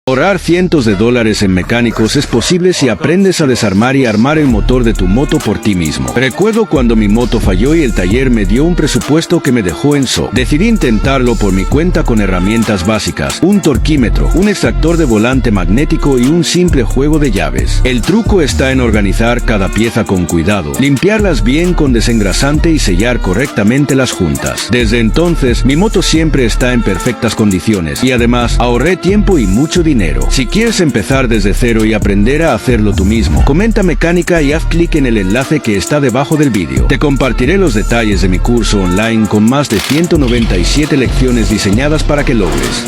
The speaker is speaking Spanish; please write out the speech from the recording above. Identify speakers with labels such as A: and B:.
A: Ahorrar cientos de dólares en mecánicos es posible si aprendes a desarmar y armar el motor de tu moto por ti mismo. Recuerdo cuando mi moto falló y el taller me dio un presupuesto que me dejó en shock. Decidí intentarlo por mi cuenta con herramientas básicas, un torquímetro, un extractor de volante magnético y un simple juego de llaves. El truco está en organizar cada pieza con cuidado, limpiarlas bien con desengrasante y sellar correctamente las juntas. Desde entonces, mi moto siempre está en perfectas condiciones y además ahorré tiempo y mucho dinero. Si quieres empezar desde cero y aprender a hacerlo tú mismo, comenta mecánica y haz clic en el enlace que está debajo del vídeo. Te compartiré los detalles de mi curso online con más de 197 lecciones diseñadas para que logres